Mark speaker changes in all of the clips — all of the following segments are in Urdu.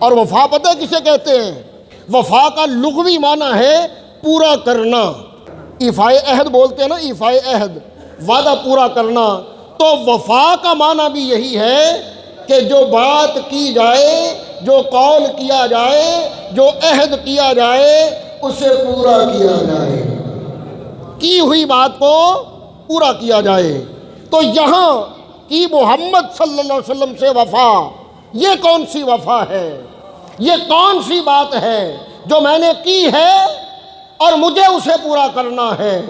Speaker 1: اور وفا پتہ کسے کہتے ہیں؟ وفا کا لغوی معنی ہے پورا کرنا۔ ایفائے عہد بولتے ہیں نا، ایفائے عہد، وعدہ پورا کرنا۔ تو وفا کا معنی بھی یہی ہے کہ جو بات کی جائے، جو قول کیا جائے، جو عہد کیا جائے، اسے پورا کیا جائے، کی ہوئی بات کو پورا کیا جائے۔ تو یہاں کی محمد صلی اللہ علیہ وسلم سے وفا، یہ کون سی وفا ہے؟ یہ کون سی بات ہے جو میں نے کی ہے اور مجھے اسے پورا کرنا ہے؟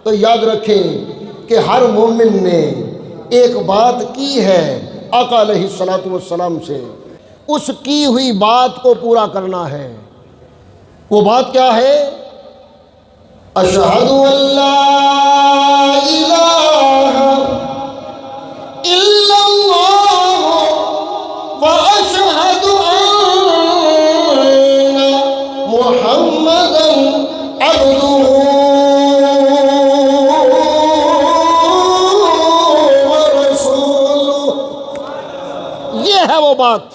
Speaker 1: تو یاد رکھیں کہ ہر مومن نے ایک بات کی ہے آقا علیہ الصلوۃ والسلام سے، اس کی ہوئی بات کو پورا کرنا ہے۔ وہ بات کیا ہے؟ اشہد ان لا الہ الا اللہ واشہد ان محمدا عبدہ ورسولہ۔ یہ ہے وہ بات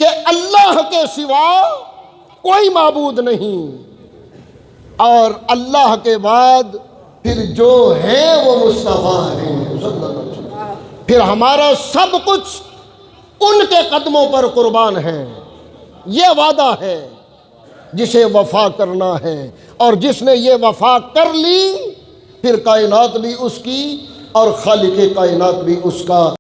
Speaker 1: کہ اللہ کے سوا کوئی معبود نہیں، اور اللہ کے بعد پھر جو ہے وہ مصطفیٰ ہیں صلی اللہ علیہ وسلم۔ پھر ہمارا سب کچھ ان کے قدموں پر قربان ہے۔ یہ وعدہ ہے جسے وفا کرنا ہے، اور جس نے یہ وفا کر لی پھر کائنات بھی اس کی اور خالق کائنات بھی اس کا۔